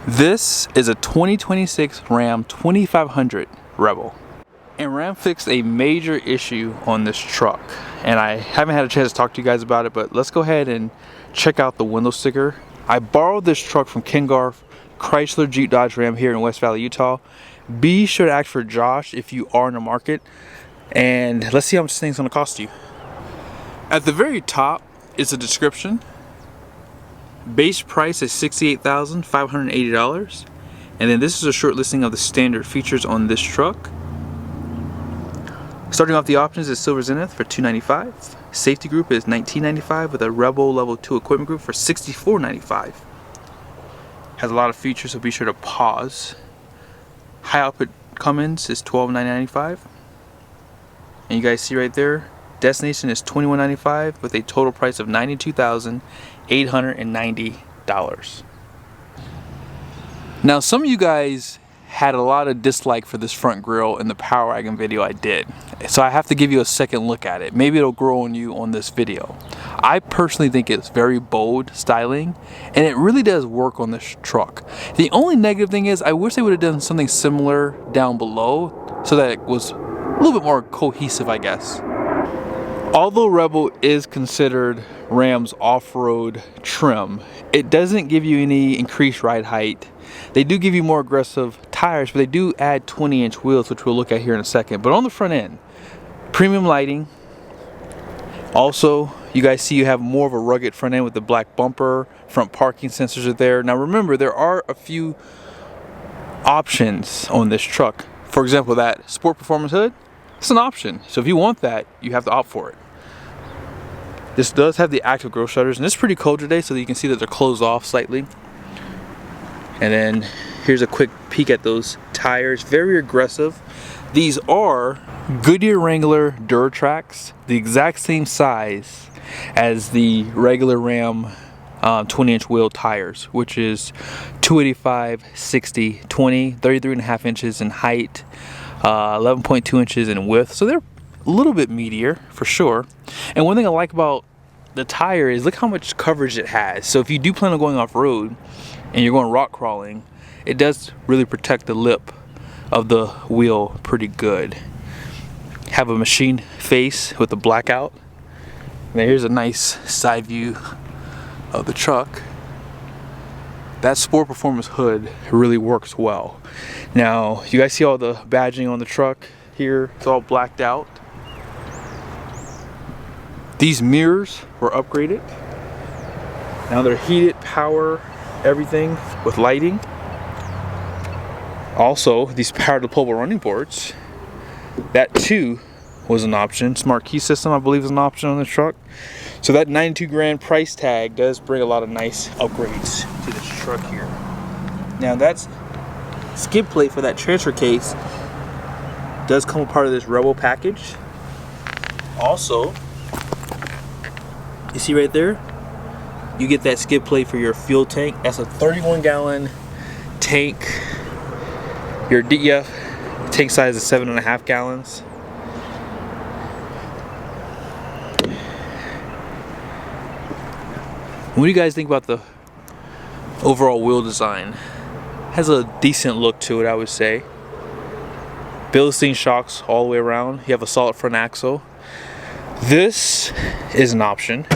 This is a 2026 Ram 2500 Rebel. And Ram fixed a major issue on this truck. And I haven't had a chance to talk to you guys about it, but let's go ahead and check out the window sticker. I borrowed this truck from Garff, Chrysler, Jeep, Dodge, Ram here in West Valley, Utah. Be sure to ask for Josh if you are in the market. And let's see how much this thing's gonna cost you. At the very top is a description. Base price is $68,580, and then this is a short listing of the standard features on this truck. Starting off the options is Silver Zynith for $295. Safety group is $1995 with a Rebel Level 2 equipment group for $64.95. Has a lot of features, so be sure to pause. High output Cummins is $12,995. And you guys see right there, destination is $21.95 with a total price of $92,890. Now, some of you guys had a lot of dislike for this front grille in the Power Wagon video I did, so I have to give you a second look at it. Maybe it'll grow on you on this video. I personally think it's very bold styling, and it really does work on this truck. The only negative thing is I wish they would have done something similar down below so that it was a little bit more cohesive, I guess. Although Rebel is considered Ram's off-road trim, it doesn't give you any increased ride height. They do give you more aggressive tires, but they do add 20-inch wheels, which we'll look at here in a second. But on the front end, premium lighting. Also, you guys see you have more of a rugged front end with the black bumper. Front parking sensors are there. Now remember, there are a few options on this truck. For example, that Sport Performance hood, it's an option. So if you want that, you have to opt for it. This does have the active grille shutters, and it's pretty cold today, so that you can see that they're closed off slightly. And then here's a quick peek at those tires. Very aggressive. These are Goodyear Wrangler Duratracs, the exact same size as the regular Ram 20-inch wheel tires, which is 285, 60, 20, 33.5 inches in height, 11.2 inches in width. So they're a little bit meatier for sure. And one thing I like about the tire is look how much coverage it has. So if you do plan on going off-road and you're going rock crawling, it does really protect the lip of the wheel pretty good. Have a machine face with a blackout. And here's a nice side view of the truck. That Sport Performance hood really works well. Now, you guys see all the badging on the truck here? It's all blacked out. These mirrors were upgraded. Now they're heated, power, everything with lighting. Also, these power deployable running boards, that too was an option. Smart key system, I believe, is an option on this truck. So that 92 grand price tag does bring a lot of nice upgrades to this truck here. Now that's skid plate for that transfer case does come a part of this Rebel package. Also, you see right there, you get that skid plate for your fuel tank. That's a 31-gallon tank. Your DEF tank size is 7.5 gallons. What do you guys think about the overall wheel design? Has a decent look to it, I would say. Bilstein shocks all the way around. You have a solid front axle. This is an option.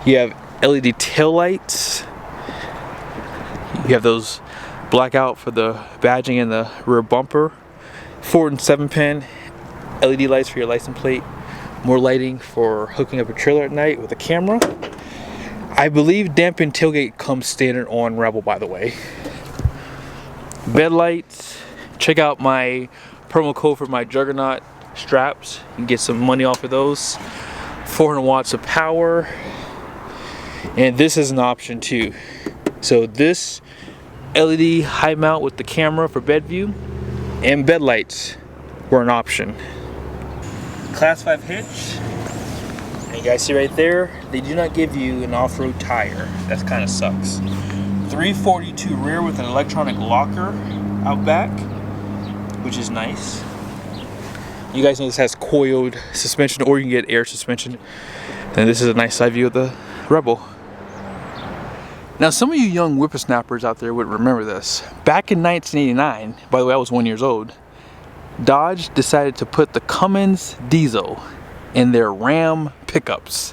You have LED tail lights. You have those blackout for the badging and the rear bumper. 4 and 7-pin LED lights for your license plate. More lighting for hooking up a trailer at night with a camera. I believe dampened tailgate comes standard on Rebel, by the way. Bed lights. Check out my promo code for my Juggernaut straps. You can get some money off of those. 400 watts of power. And this is an option too. So this LED high mount with the camera for bed view and bed lights were an option. Class 5 hitch. And you guys see right there, they do not give you an off-road tire. That kind of sucks. 342 rear with an electronic locker out back, which is nice. You guys know this has coiled suspension, or you can get air suspension. And this is a nice side view of the Rebel. Now, some of you young whippersnappers out there would remember this. Back in 1989, by the way, I was 1 year old, Dodge decided to put the Cummins diesel in their Ram pickups.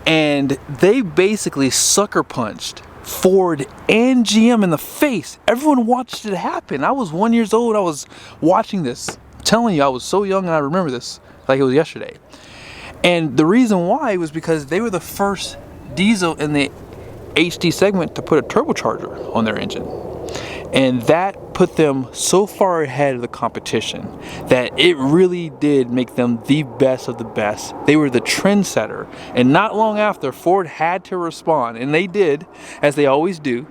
And they basically sucker punched Ford and GM in the face. Everyone watched it happen. I was 1 year old. I was watching this. I'm telling you, I was so young and I remember this like it was yesterday. And the reason why was because they were the first diesel in the HD segment to put a turbocharger on their engine. And that put them so far ahead of the competition that it really did make them the best of the best. They were the trendsetter. And not long after, Ford had to respond, and they did, as they always do,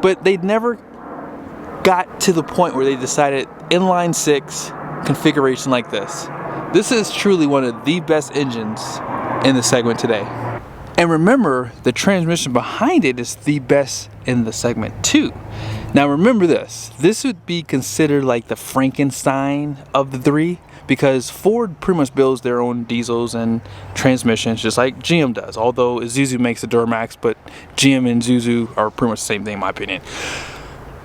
but they never got to the point where they decided inline six configuration like this. This is truly one of the best engines in the segment today. And remember, the transmission behind it is the best in the segment too. Now remember this would be considered like the Frankenstein of the three, because Ford pretty much builds their own diesels and transmissions just like GM does. Although Isuzu makes the Duramax, but GM and Isuzu are pretty much the same thing in my opinion.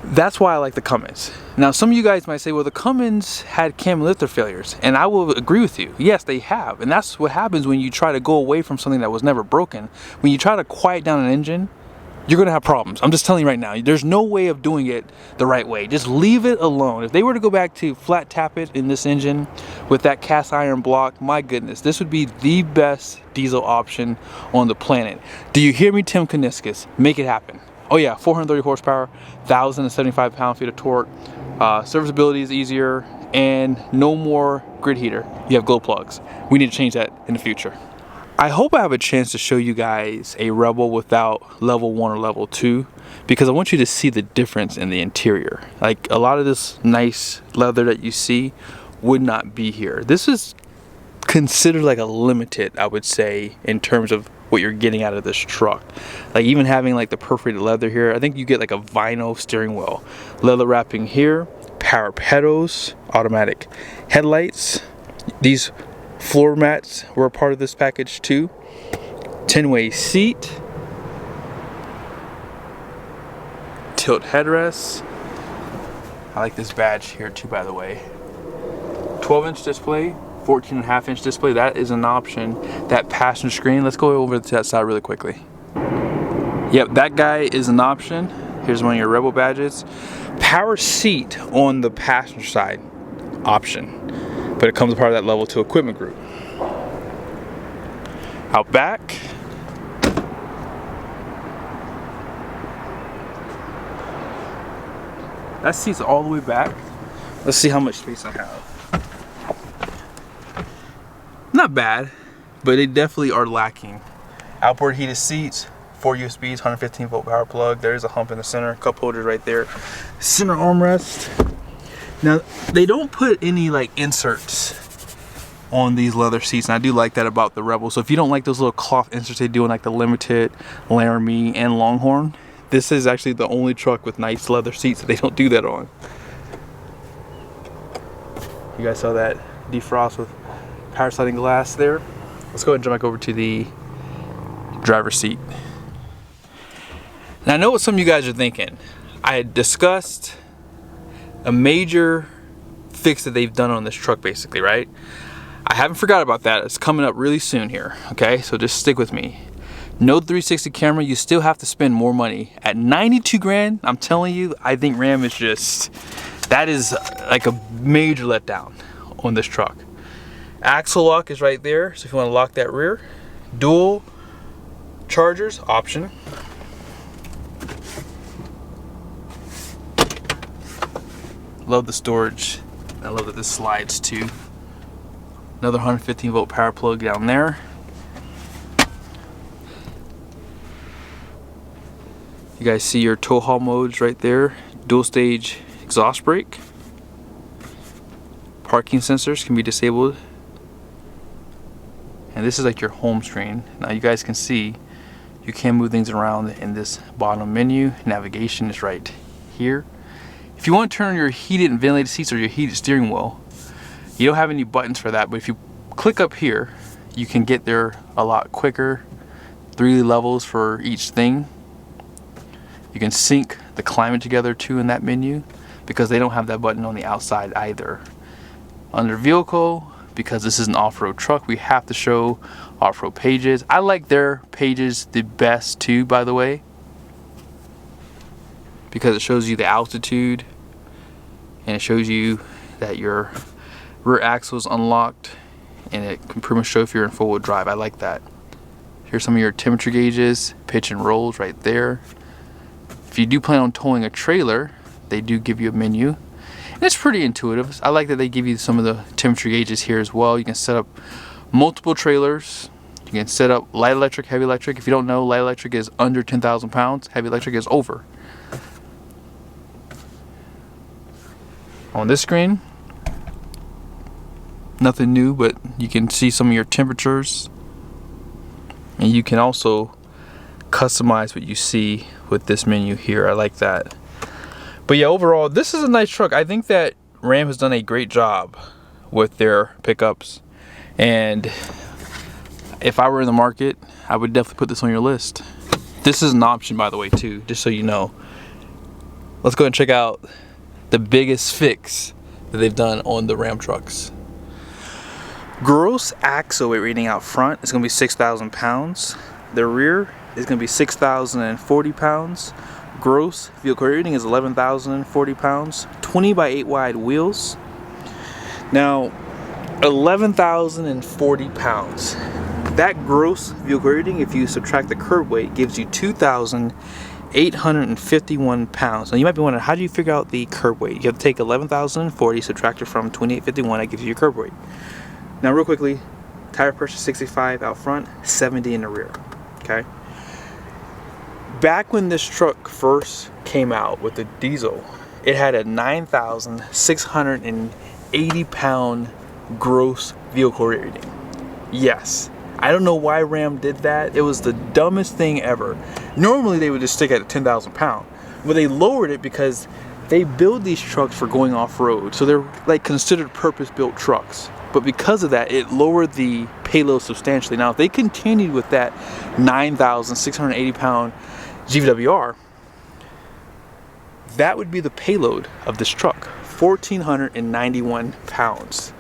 That's why I like the Cummins. Now some of you guys might say, well, the Cummins had cam lifter failures, and I will agree with you. Yes, they have, and that's what happens when you try to go away from something that was never broken. When you try to quiet down an engine, you're gonna have problems. I'm just telling you right now, there's no way of doing it the right way. Just leave it alone. If they were to go back to flat tap it in this engine with that cast iron block, my goodness, this would be the best diesel option on the planet. Do you hear me, Tim Kuniskis? Make it happen. Oh yeah, 430 horsepower, 1,075 pound-feet of torque. Serviceability is easier, and no more grid heater. You have glow plugs. We need to change that in the future. I hope I have a chance to show you guys a Rebel without level 1 or level 2, because I want you to see the difference in the interior. Like, a lot of this nice leather that you see would not be here. This is considered like a limited, I would say, in terms of what you're getting out of this truck. Like, even having like the perforated leather here, I think you get like a vinyl steering wheel, leather wrapping here, power pedals, automatic headlights. These floor mats were a part of this package too. 10-way seat, tilt headrests. I like this badge here too, by the way. 12-inch display, 14.5-inch display. That is an option. That passenger screen, let's go over to that side really quickly. Yep, that guy is an option. Here's one of your Rebel badges. Power seat on the passenger side, option, but it comes as part of that level 2 equipment group. Out back, that seat's all the way back. Let's see how much space I have. Not bad, but they definitely are lacking. Outboard heated seats, 4 USBs, 115 volt power plug. There's a hump in the center, cup holder right there. Center armrest. Now, they don't put any like inserts on these leather seats, and I do like that about the Rebel. So if you don't like those little cloth inserts they do in like the Limited, Laramie, and Longhorn, this is actually the only truck with nice leather seats that they don't do that on. You guys saw that defrost with power sliding glass there. Let's go ahead and jump back over to the driver's seat. Now I know what some of you guys are thinking. I had discussed a major fix that they've done on this truck basically, right? I haven't forgot about that. It's coming up really soon here, okay? So just stick with me. No 360 camera, you still have to spend more money. At 92 grand, I'm telling you, I think Ram is just, that is like a major letdown on this truck. Axle lock is right there, so if you want to lock that rear. Dual chargers, option. Love the storage. I love that this slides too. Another 115 volt power plug down there. You guys see your tow haul modes right there. Dual stage exhaust brake. Parking sensors can be disabled. And this is like your home screen. Now you guys can see you can move things around in this bottom menu. Navigation is right here. If you want to turn on your heated and ventilated seats or your heated steering wheel, you don't have any buttons for that, but if you click up here, you can get there a lot quicker. 3 levels for each thing. You can sync the climate together too in that menu, because they don't have that button on the outside either. Under vehicle, because this is an off-road truck, we have to show off-road pages. I like their pages the best too, by the way, because it shows you the altitude and it shows you that your rear axle is unlocked, and it can pretty much show if you're in four-wheel drive. I like that. Here's some of your temperature gauges, pitch and rolls right there. If you do plan on towing a trailer, they do give you a menu. And it's pretty intuitive. I like that they give you some of the temperature gauges here as well. You can set up multiple trailers. You can set up light electric, heavy electric. If you don't know, light electric is under 10,000 pounds. Heavy electric is over. On this screen, nothing new, but you can see some of your temperatures. And you can also customize what you see with this menu here. I like that. But yeah, overall, this is a nice truck. I think that Ram has done a great job with their pickups. And if I were in the market, I would definitely put this on your list. This is an option, by the way, too, just so you know. Let's go ahead and check out the biggest fix that they've done on the Ram trucks. Gross axle weight rating out front is going to be 6,000 pounds. The rear is going to be 6,040 pounds. Gross vehicle rating is 11,040 pounds. 20 by 8 wide wheels. Now, 11,040 pounds. That gross vehicle rating, if you subtract the curb weight, gives you 2,851 pounds. Now you might be wondering, how do you figure out the curb weight? You have to take 11,040, subtract it from 2,851, that gives you your curb weight. Now real quickly, tire pressure 65 out front, 70 in the rear, okay? Back when this truck first came out with the diesel, it had a 9,680 pound gross vehicle rating. Yes, I don't know why Ram did that. It was the dumbest thing ever. Normally they would just stick at a 10,000 pound, but they lowered it because they build these trucks for going off-road, so they're like considered purpose-built trucks. But because of that, it lowered the payload substantially. Now, if they continued with that 9,680 pound GVWR, that would be the payload of this truck, 1,491 pounds.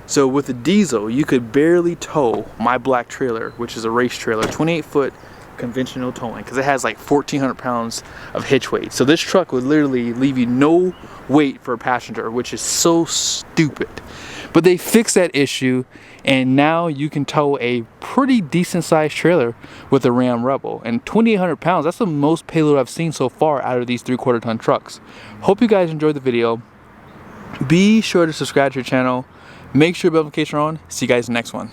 So with the diesel, you could barely tow my black trailer, which is a race trailer, 28-foot conventional towing, because it has like 1,400 pounds of hitch weight. So this truck would literally leave you no weight for a passenger, which is so stupid. But they fixed that issue, and now you can tow a pretty decent sized trailer with a Ram Rebel. And 2,800 pounds, that's the most payload I've seen so far out of these 3/4 ton trucks. Hope you guys enjoyed the video. Be sure to subscribe to your channel. Make sure your notifications are on. See you guys in the next one.